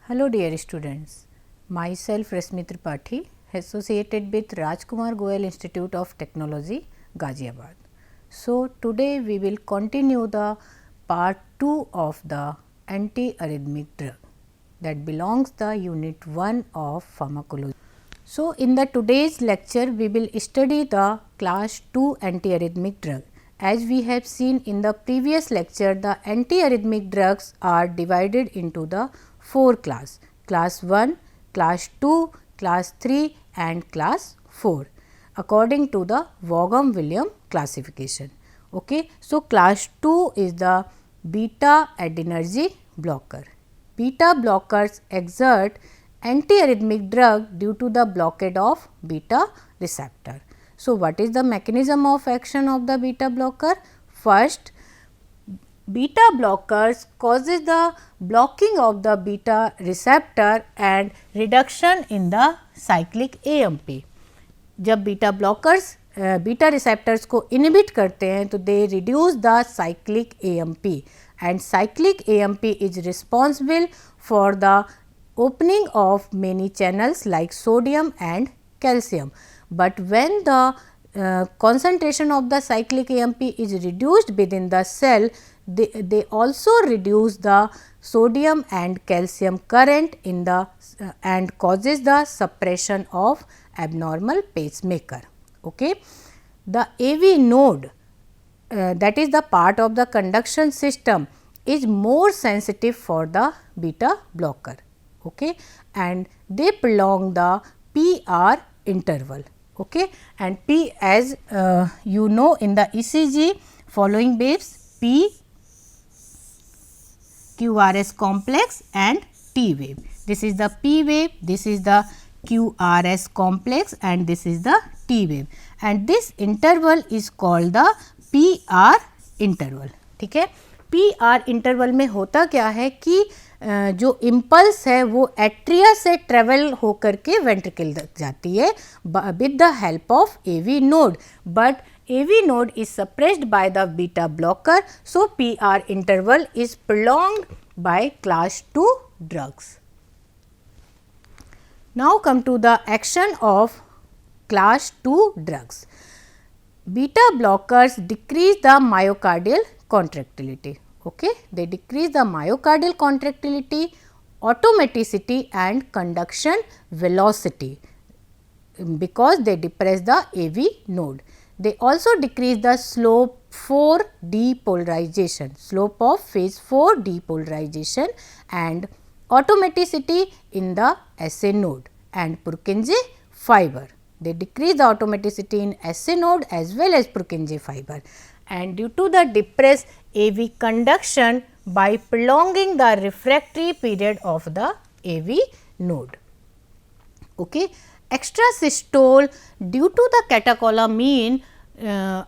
Hello dear students, myself Rasmi Tripathi, associated with Rajkumar Goyal Institute of Technology, Ghaziabad. So today we will continue the part 2 of the antiarrhythmic drug that belongs the unit 1 of pharmacology. So in the today's lecture we will study the class 2 antiarrhythmic drug. As we have seen in the previous lecture, the antiarrhythmic drugs are divided into the 4 class: class 1, class 2, class 3 and class 4 according to the Vaughan-Williams classification. Okay. So, class 2 is the beta adrenergic blocker. Beta blockers exert antiarrhythmic drug due to the blockade of beta receptor. So, what is the mechanism of action of the beta blocker? First, beta blockers causes the blocking of the beta receptor and reduction in the cyclic AMP. जब beta blockers beta receptors को inhibit करते हैं तो they reduce the cyclic AMP and cyclic AMP is responsible for the opening of many channels like sodium and calcium. But when the concentration of the cyclic AMP is reduced within the cell, they also reduce the sodium and calcium current in the and causes the suppression of abnormal pacemaker. Okay. The AV node that is the part of the conduction system is more sensitive for the beta blocker. Okay. And they prolong the PR interval. Okay. And P, as you know in the ECG, following waves P, QRS complex and T wave. This is the P wave, this is the QRS complex and this is the T wave, and this interval is called the PR interval. ठीक है. PR interval में होता क्या है कि जो impulse है वो एट्रिया से ट्रेवल होकर के वेंट्रिकल तक जाती है with the help of AV node, but AV node is suppressed by the beta blocker. So, PR interval is prolonged by class 2 drugs. Now, come to the action of class 2 drugs. Beta blockers decrease the myocardial contractility. Okay? They decrease the myocardial contractility, automaticity and conduction velocity because they depress the AV node. They also decrease the slope 4 depolarization, slope of phase 4 depolarization and automaticity in the SA node and Purkinje fiber. They decrease the automaticity in SA node as well as Purkinje fiber, and due to the depressed AV conduction by prolonging the refractory period of the AV node. Okay. Extrasystole due to the catecholamine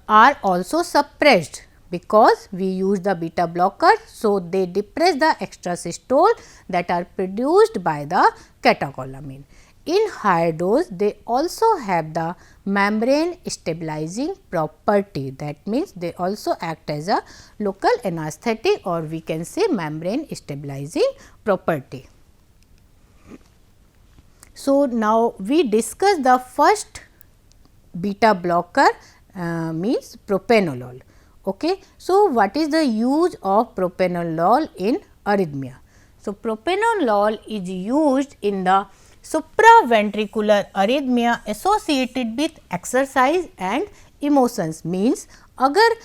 are also suppressed because we use the beta blocker. So, they depress the extrasystole that are produced by the catecholamine. In higher dose, they also have the membrane stabilizing property. That means, they also act as a local anesthetic, or we can say membrane stabilizing property. So, now we discuss the first beta blocker means propranolol. Okay. So, what is the use of propranolol in arrhythmia? So, propranolol is used in the supraventricular arrhythmia associated with exercise and emotions. Means अगर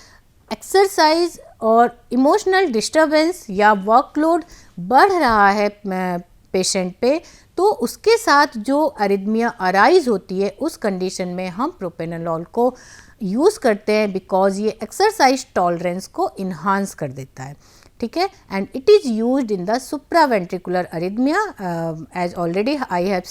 exercise और emotional disturbance या workload बढ़ रहा है patient पे, तो उसके साथ जो अरिथमिया अराइज होती है उस कंडीशन में हम प्रोपेनोलॉल को यूज़ करते हैं बिकॉज ये एक्सरसाइज टॉलरेंस को इन्हांस कर देता है. ठीक है. And it is used in the supraventricular arrhythmia as already I have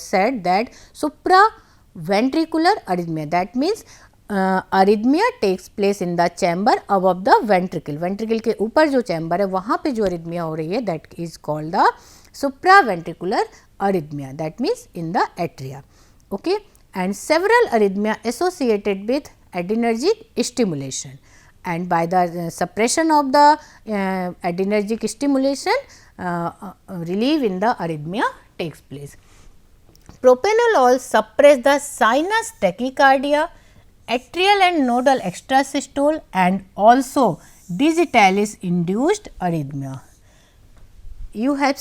said that supraventricular arrhythmia, that means arrhythmia takes place in the chamber above the ventricle. Ventricle के ऊपर जो chamber है वहाँ पे जो अरिथमिया हो रही है that is called the supraventricular arrhythmia, that means in the atria. Okay. And several arrhythmia associated with adrenergic stimulation. and by the suppression of the adrenergic stimulation, relief in the arrhythmia takes place. Propranolol suppress the sinus tachycardia, atrial and nodal extrasystole, and also digitalis induced arrhythmia. You have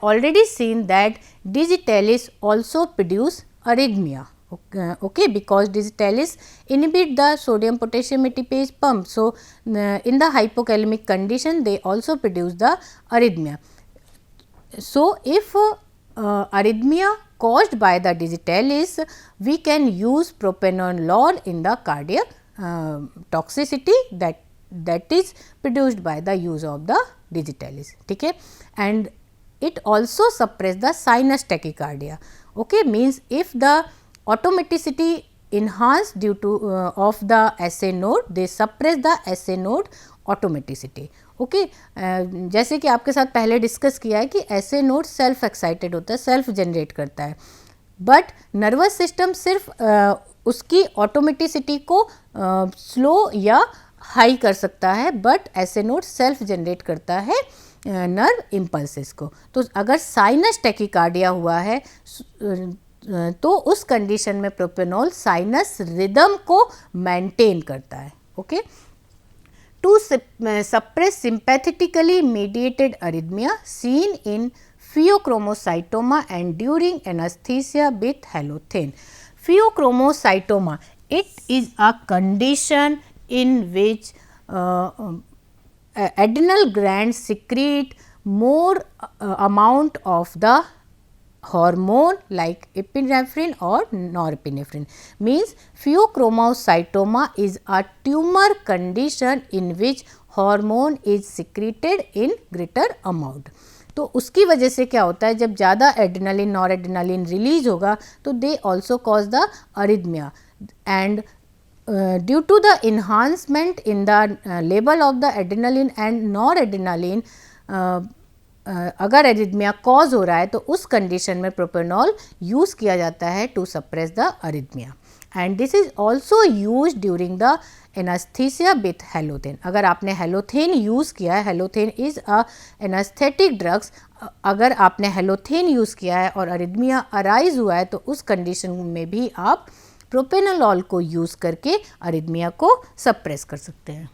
already seen that digitalis also produce arrhythmia, okay, because digitalis inhibit the sodium potassium ATPase pump. So, in the hypokalemic condition they also produce the arrhythmia. So, if arrhythmia caused by the digitalis, we can use propranolol in the cardiac toxicity that is produced by the use of the digitalis, okay, and it also suppress the sinus tachycardia, okay, means if the automaticity enhanced due to of the SA node, they suppress the SA node automaticity, okay. जैसे कि आपके साथ पहले discuss किया है कि SA node self excited होता है, सेल्फ जनरेट करता है, बट नर्वस सिस्टम सिर्फ उसकी ऑटोमेटिसिटी को स्लो या हाई कर सकता है, but SA node self generate करता है नर्व इम्पल्सेस को. तो अगर साइनस टैकीकार्डिया हुआ है तो उस कंडीशन में प्रोप्रेनॉल साइनस रिदम को मेंटेन करता है, okay. To suppress sympathetically mediated arrhythmia seen in pheochromocytoma and during anesthesia with halothane. Pheochromocytoma, it is a condition in which adrenal glands secrete more amount of the hormone like epinephrine or norepinephrine. Means pheochromocytoma is a tumor condition in which hormone is secreted in greater amount. तो उसकी वजह से क्या होता है, जब ज़्यादा adrenaline nor adrenaline release होगा तो they also cause the arrhythmia, and due to the enhancement in the level of the adrenaline and noradrenaline, अगर एरिथमिया कॉज हो रहा है तो उस कंडीशन में प्रोप्रेनॉल यूज़ किया जाता है to suppress the arrhythmia, and this is also use during the anaesthesia with halothane. अगर आपने हेलोथेन यूज़ किया है, halothane is a anaesthetic drugs, अगर आपने हेलोथेन यूज़ किया है और अरिथमिया अराइज हुआ है तो उस कंडीशन में भी आप प्रोप्रेनोलॉल को यूज़ करके अरिथमिया को सप्रेस कर सकते हैं.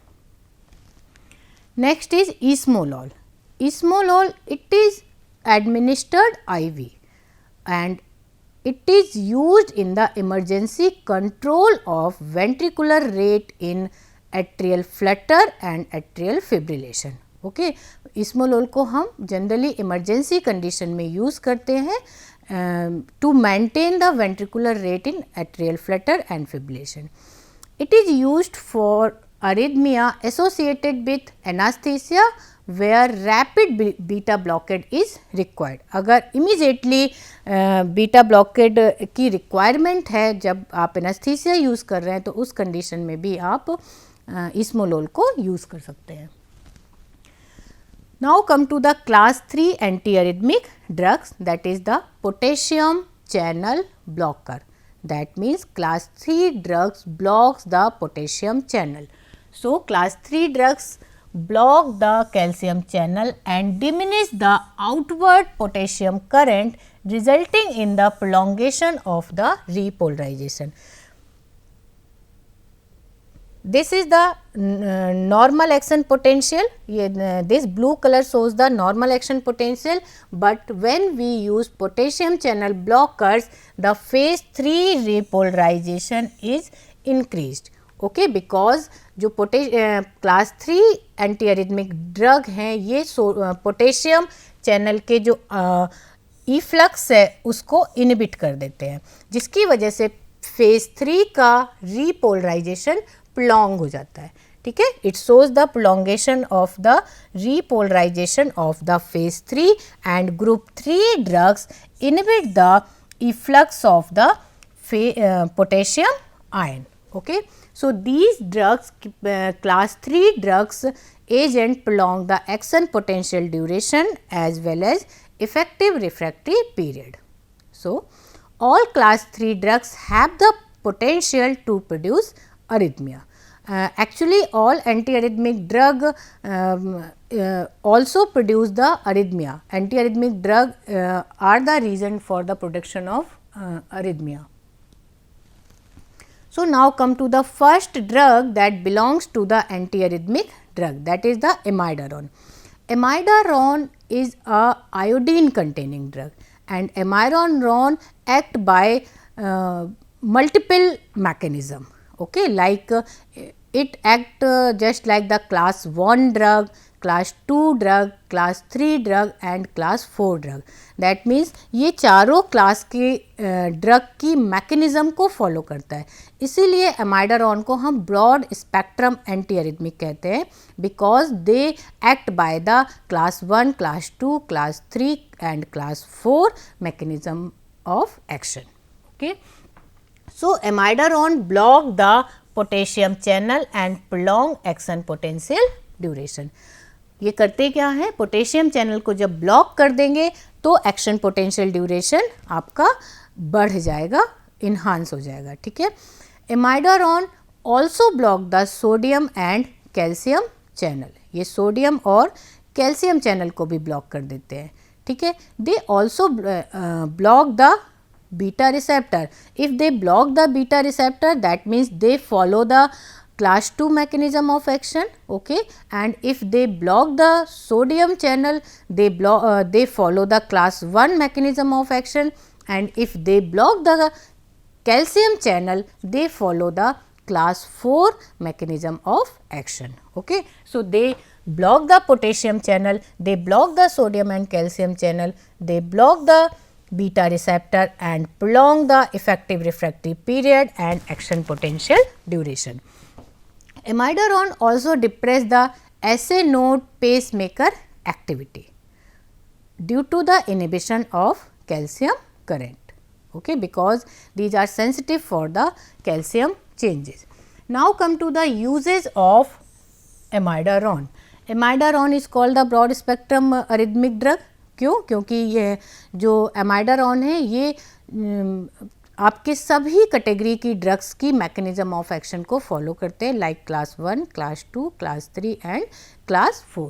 Next is esmolol. Esmolol, it is administered IV and it is used in the emergency control of ventricular rate in atrial flutter and atrial fibrillation. Okay, Esmolol को हम generally emergency condition में use करते हैं to maintain the ventricular rate in atrial flutter and fibrillation. It is used for arrhythmia associated with anesthesia where rapid beta blockade is required. अगर immediately beta blockade की requirement है जब आप anesthesia use कर रहे हैं तो उस condition में भी आप Esmolol को यूज़ कर सकते हैं. Now come to the class 3 antiarrhythmic drugs, that is the potassium channel blocker. That means class 3 drugs blocks the potassium channel. So class 3 drugs block the calcium channel and diminish the outward potassium current, resulting in the prolongation of the repolarization. This is the normal action potential. This blue color shows the normal action potential, but when we use potassium channel blockers, the phase 3 repolarization is increased. Okay, because जो class 3 anti arrhythmic drug हैं ये potassium channel के जो efflux है उसको inhibit कर देते हैं, जिसकी वजह से फेज 3 का रीपोलराइजेशन प्लॉन्ग हो जाता है. ठीक है, it shows the prolongation of the repolarisation of the phase 3 and group 3 drugs inhibit the efflux of the potassium ion. Okay, so these drugs, class 3 drugs agent prolong the action potential duration as well as effective refractory period. So all class 3 drugs have the potential to produce arrhythmia. Actually all antiarrhythmic drug also produce the arrhythmia. Antiarrhythmic drug are the reason for the production of arrhythmia. So, now come to the first drug that belongs to the antiarrhythmic drug, that is the amiodarone. Amiodarone is a iodine containing drug, and amiodarone act by multiple mechanism, okay, like it act just like the class 1 drug, class 2 drug, class 3 drug and class 4 drug. That means ये चारों class के drug की mechanism को follow करता है, इसीलिए एमाइडारोन को हम ब्रॉड स्पेक्ट्रम एंटीअरिथमिक कहते हैं, because they act by the class 1, class 2, class 3 and class 4 mechanism of action. Okay, so amiodarone block the potassium channel and prolong action potential duration. ये करते क्या है, पोटेशियम चैनल को जब ब्लॉक कर देंगे तो एक्शन पोटेंशियल ड्यूरेशन आपका बढ़ जाएगा, इन्हांस हो जाएगा. ठीक है. Amiodarone also block the sodium and calcium channel. ये सोडियम और कैल्शियम चैनल को भी ब्लॉक कर देते हैं. ठीक है. They also block the beta receptor. If they block the beta receptor, that means they follow the class 2 mechanism of action, okay, and if they block the sodium channel, they follow the class 1 mechanism of action, and if they block the calcium channel, they follow the class 4 mechanism of action. Okay. So, they block the potassium channel, they block the sodium and calcium channel, they block the beta receptor and prolong the effective refractory period and action potential duration. Amiodarone also depress the SA node pacemaker activity due to the inhibition of calcium current, okay, because these are sensitive for the calcium changes. Now, come to the uses of amiodarone. Amiodarone is called the broad spectrum arrhythmic drug. क्यों? क्योंकि ये जो amiodarone है ये आपके सभी category की drugs की मैकेनिज्म ऑफ एक्शन को फॉलो करते हैं, like class 1, class 2, class 3 and class 4.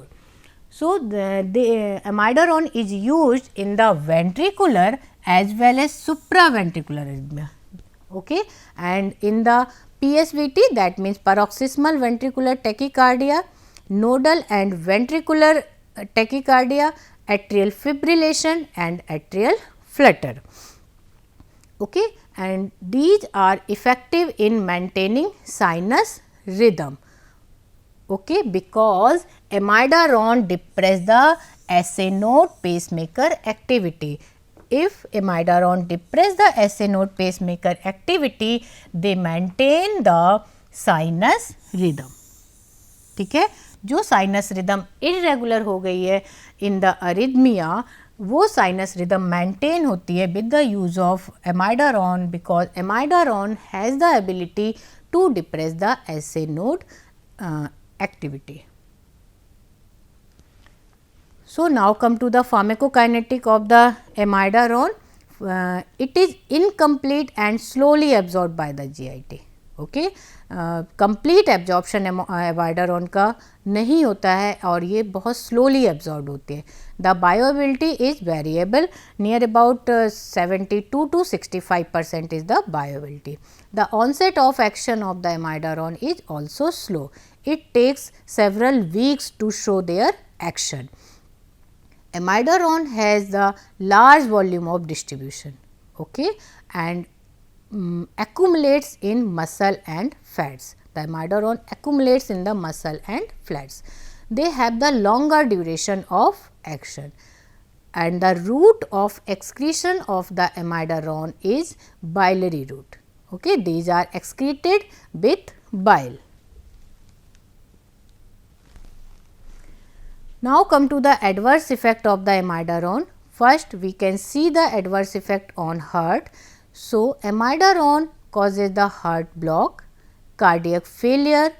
So the amiodarone is used in the ventricular as well as supraventricular arrhythmia, okay, and in the PSVT, that means paroxysmal ventricular tachycardia, nodal and ventricular tachycardia, atrial fibrillation and atrial flutter, okay, and these are effective in maintaining sinus rhythm, okay, because amiodarone depress the SA node pacemaker activity. If amiodarone depress the SA node pacemaker activity, they maintain the sinus rhythm. ठीक है. जो sinus rhythm irregular हो गई है in the arrhythmia, वो sinus rhythm maintain होती है with the use of amiodarone, because amiodarone has the ability to depress the SA node activity. So, now come to the pharmacokinetic of the amiodarone. It is incomplete and slowly absorbed by the GIT. Okay, complete absorption amiodarone का नहीं होता है और ये बहुत slowly absorb होती है. The bioavailability is variable, near about 72 to 65% is the bioavailability. The onset of action of the amiodarone is also slow. It takes several weeks to show their action. Amiodarone has the large volume of distribution, okay, and accumulates in muscle and fats. The amiodarone accumulates in the muscle and fats. They have the longer duration of action, and the route of excretion of the amiodarone is biliary route. Okay, these are excreted with bile. Now, come to the adverse effect of the amiodarone. First, we can see the adverse effect on heart. So, amiodarone causes the heart block, cardiac failure,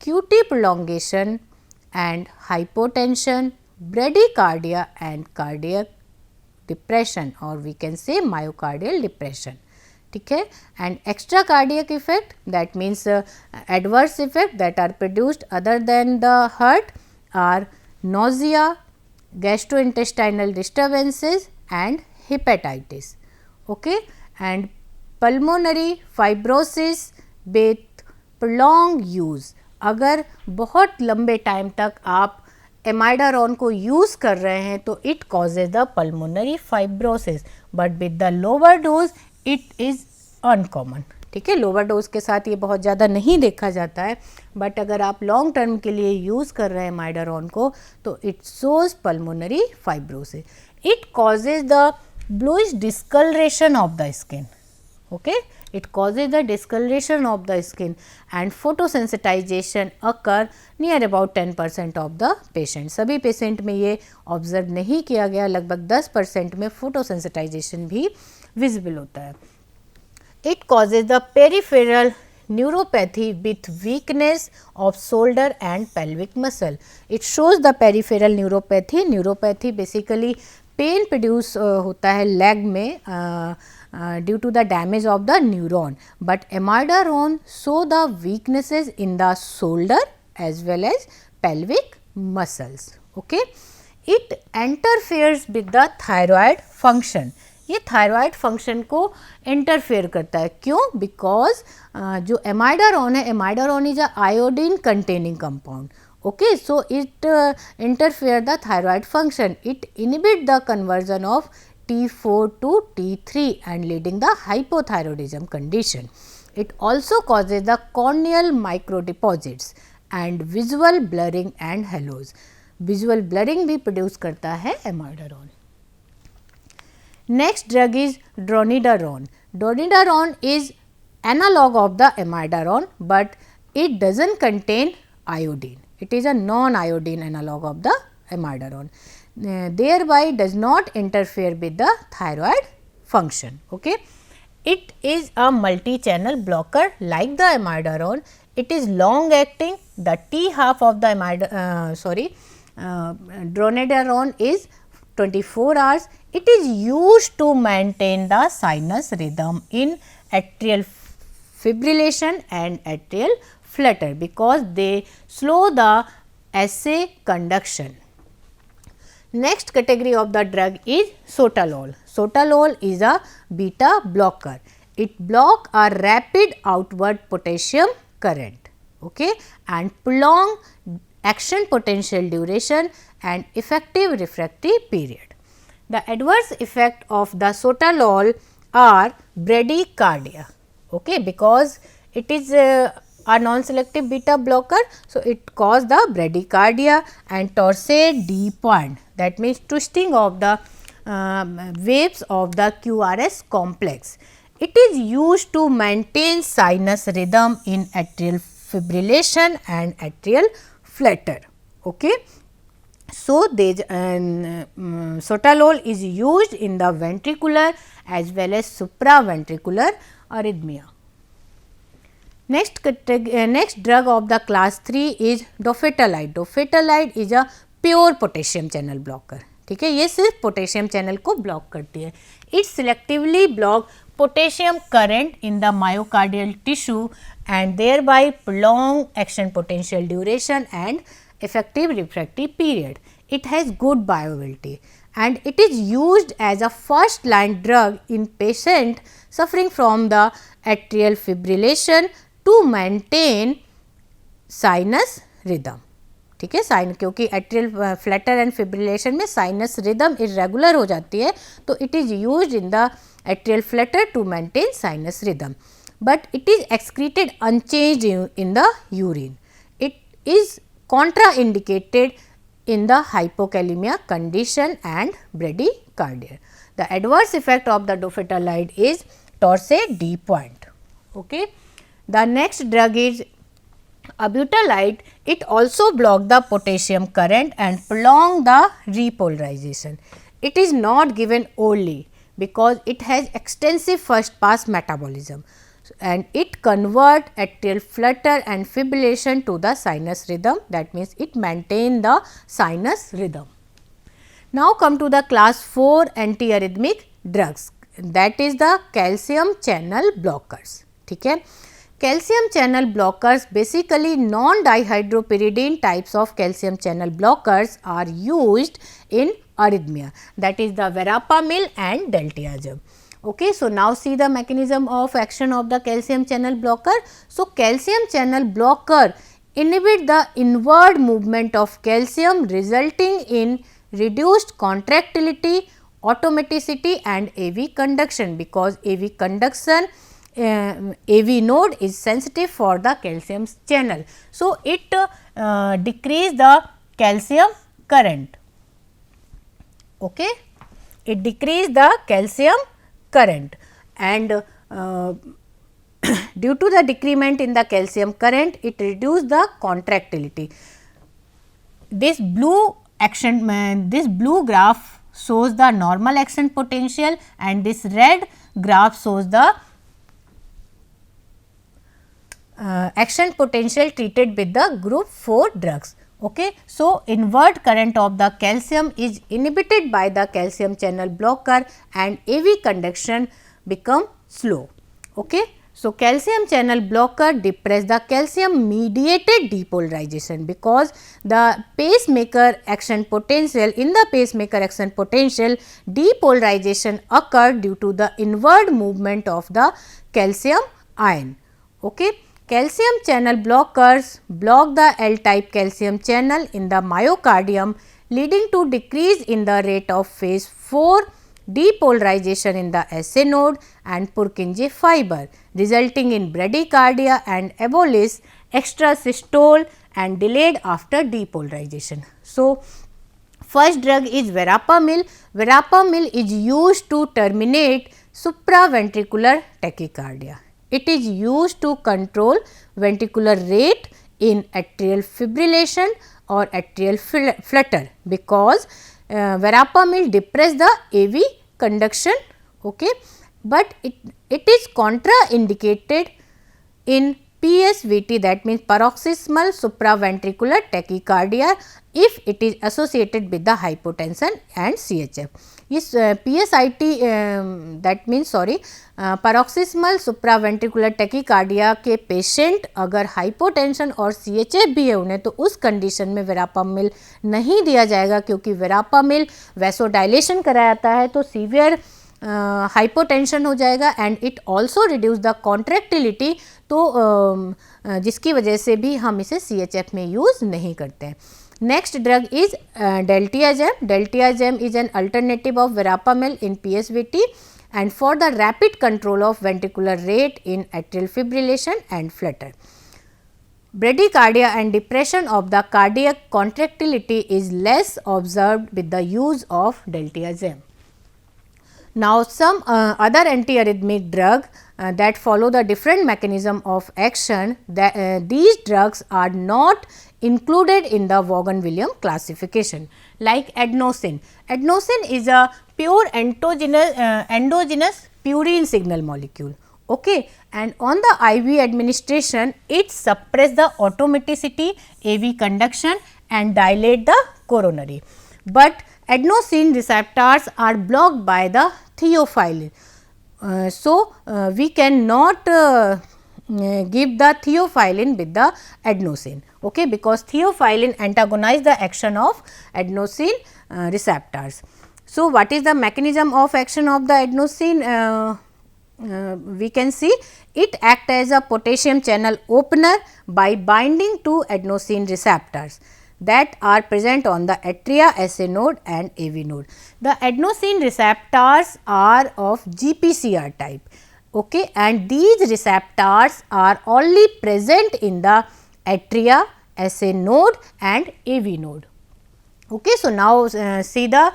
QT prolongation and hypotension, bradycardia and cardiac depression, or we can say myocardial depression. ठीक है. And extra cardiac effect, that means adverse effect that are produced other than the heart are nausea, gastrointestinal disturbances and hepatitis. Okay. And pulmonary fibrosis with prolonged use, अगर बहुत लंबे time तक आप एमाइडारोन को use कर रहे हैं तो it causes the pulmonary fibrosis, but with the lower dose it is uncommon. ठीक है, लोअर डोज के साथ ये बहुत ज़्यादा नहीं देखा जाता है, बट अगर आप लॉन्ग टर्म के लिए यूज़ कर रहे हैं एमाइडारोन को तो it shows pulmonary fibrosis. It causes the bluish discoloration of the skin. Okay, it causes the discoloration of the skin and photosensitization occur near about 10% of the patient. सभी patient में ये observe नहीं किया गया, लगभग 10% में फोटोसेंसिटाइजेशन भी visible होता है. It causes the peripheral neuropathy with weakness of shoulder and pelvic muscle. It shows the peripheral neuropathy. Neuropathy basically pain produce होता है लेग में due to the damage of the neuron, but amiodarone show the weaknesses in the shoulder as well as pelvic muscles. Okay, it interferes with the thyroid function. ये thyroid function को interfere करता है. क्यों? Because जो amiodarone है, amiodarone is a iodine containing compound. Okay, so it interfere the thyroid function. It inhibit the conversion of T4 to T3 and leading the hypothyroidism condition. It also causes the corneal microdeposits and visual blurring and halos. Visual blurring भी produce करता है एमाइडारोन. Next drug is dronidaron. Dronidaron is analog of the amidaron, but it doesn't contain iodine. It is a non-iodine analog of the amidaron, thereby does not interfere with the thyroid function. Okay. It is a multi-channel blocker like the amidaron. It is long acting. The T half of the dronidaron is 24 hours. It is used to maintain the sinus rhythm in atrial fibrillation and atrial flutter because they slow the SA conduction. Next category of the drug is sotalol. Sotalol is a beta blocker. It block a rapid outward potassium current, okay, and prolong action potential duration and effective refractory period. The adverse effect of the sotalol are bradycardia, okay, because it is a non-selective beta blocker. So, it cause the bradycardia and torsade de pointe, that means twisting of the waves of the QRS complex. It is used to maintain sinus rhythm in atrial fibrillation and atrial flutter. Okay. So, sotalol is used in the ventricular as well as supraventricular arrhythmia. Next drug of the class 3 is dofetalide. Dofetalide is a pure potassium channel blocker. ठीक है, ये सिर्फ potassium channel को block करती है. It selectively block potassium current in the myocardial tissue and thereby prolong action potential duration and effective refractory period. It has good bioavailability and it is used as a first line drug in patient suffering from the atrial fibrillation to maintain sinus rhythm. ठीक है, साइन क्योंकि atrial flutter and fibrillation में sinus rhythm irregular हो जाती है तो it is used in the atrial flutter to maintain sinus rhythm, but it is excreted unchanged in the urine. It is contraindicated in the hypokalemia condition and bradycardia. The adverse effect of the dofetalide is torsade de pointe. Okay. The next drug is abutalide. It also blocks the potassium current and prolong the repolarization. It is not given orally because it has extensive first pass metabolism and it convert atrial flutter and fibrillation to the sinus rhythm, that means it maintain the sinus rhythm. Now come to the class 4 antiarrhythmic drugs. that is the calcium channel blockers. ठीक है, calcium channel blockers, basically non-dihydropyridine types of calcium channel blockers are used in arrhythmia, that is the verapamil and daltiazem. Okay, so now see the mechanism of action of the calcium channel blocker. So, calcium channel blocker inhibit the inward movement of calcium, resulting in reduced contractility, automaticity and AV conduction, because AV conduction AV node is sensitive for the calcium channel. So, it decrease the calcium current. Okay. It decrease the calcium current, and due to the decrement in the calcium current, it reduce the contractility. This blue action, this blue graph shows the normal action potential, and this red graph shows the action potential treated with the group 4 drugs. Okay. So, inward current of the calcium is inhibited by the calcium channel blocker and AV conduction become slow. Okay. So, calcium channel blocker depress the calcium mediated depolarization, because the pacemaker action potential, in the pacemaker action potential depolarization occur due to the inward movement of the calcium ion. Okay. Calcium channel blockers block the L type calcium channel in the myocardium, leading to decrease in the rate of phase 4 depolarization in the SA node and Purkinje fiber, resulting in bradycardia and abolis, extrasystole and delayed after depolarization. So, first drug is verapamil. Verapamil is used to terminate supraventricular tachycardia. It is used to control ventricular rate in atrial fibrillation or atrial flutter, because verapamil depress the AV conduction, okay, but it is contraindicated in PSVT, that means paroxysmal supraventricular tachycardia, if it is associated with the hypotension and CHF. Yes, PSIT that means paroxysmal supraventricular tachycardia के patient अगर hypotension और CHF भी है उन्हें, तो उस condition में verapamil नहीं दिया जाएगा, क्योंकि वेरापामिल वैसोडाइलेशन कराता है तो सीवियर हाइपोटेंशन हो जाएगा and it also reduce the contractility, तो जिसकी वजह से भी हम इसे CHF में यूज़ नहीं करते हैं. Next drug is daltiazem. Daltiazem is an alternative of verapamil in PSVT and for the rapid control of ventricular rate in atrial fibrillation and flutter. Bradycardia and depression of the cardiac contractility is less observed with the use of daltiazem. Now, some other antiarrhythmic drug that follow the different mechanism of action, that these drugs are not included in the Vaughan-Williams classification, like adenosine. Adenosine is a pure endogenous purine signal molecule, okay, and on the IV administration it suppress the automaticity, AV conduction and dilate the coronary, but adenosine receptors are blocked by the theophylline. We cannot give the theophylline with the adenosine, okay, because theophylline antagonize the action of adenosine receptors. So, what is the mechanism of action of the adenosine? We can see it act as a potassium channel opener by binding to adenosine receptors that are present on the atria, SA node and AV node. The adenosine receptors are of GPCR type, okay, and these receptors are only present in the atria, SA node and AV node. Okay. So, now see the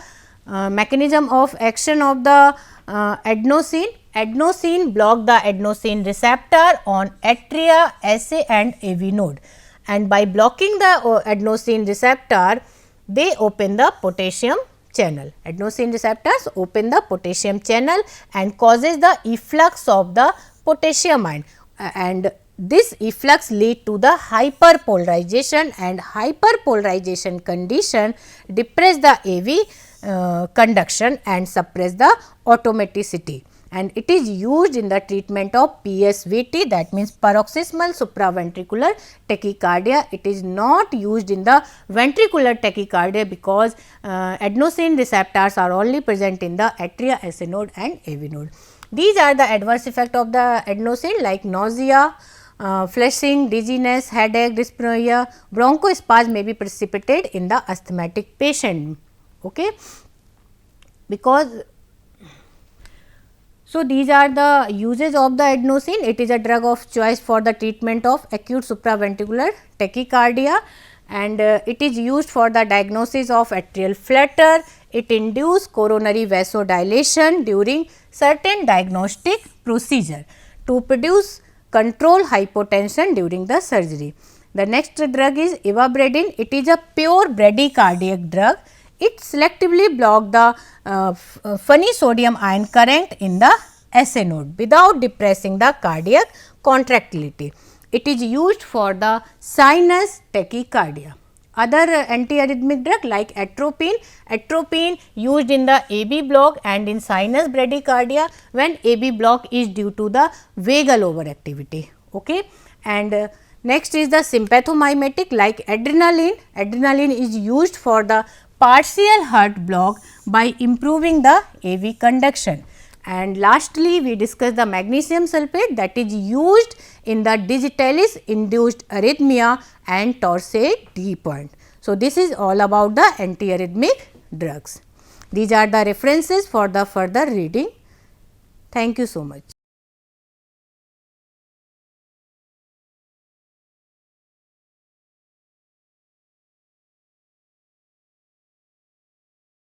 mechanism of action of the adenosine. Adenosine block the adenosine receptor on atria, SA and AV node, and by blocking the adenosine receptor they open the potassium channel. Adenosine receptors open the potassium channel and causes the efflux of the potassium ion, and this efflux lead to the hyperpolarization, and hyperpolarization condition depress the AV conduction and suppress the automaticity. and it is used in the treatment of PSVT, that means paroxysmal supraventricular tachycardia. It is not used in the ventricular tachycardia because adenosine receptors are only present in the atria, SA node and AV node. These are the adverse effect of the adenosine like nausea, flushing, dizziness, headache, dyspnea, bronchospasm may be precipitated in the asthmatic patient. Okay. Because so these are the uses of the adenosine. It is a drug of choice for the treatment of acute supraventricular tachycardia, and it is used for the diagnosis of atrial flutter. It induces coronary vasodilation during certain diagnostic procedure to produce control hypotension during the surgery. The next drug is ivabradine. It is a pure bradycardiac drug. It selectively blocks the funny sodium ion current in the SA node without depressing the cardiac contractility. It is used for the sinus tachycardia. Other antiarrhythmic drug like atropine, atropine used in the AB block and in sinus bradycardia when AB block is due to the vagal overactivity. Okay. And next is the sympathomimetic like adrenaline. Adrenaline is used for the partial heart block by improving the AV conduction. And lastly, we discuss the magnesium sulfate that is used in the digitalis induced arrhythmia and torsade D point. So, this is all about the antiarrhythmic drugs. These are the references for the further reading. Thank you so much.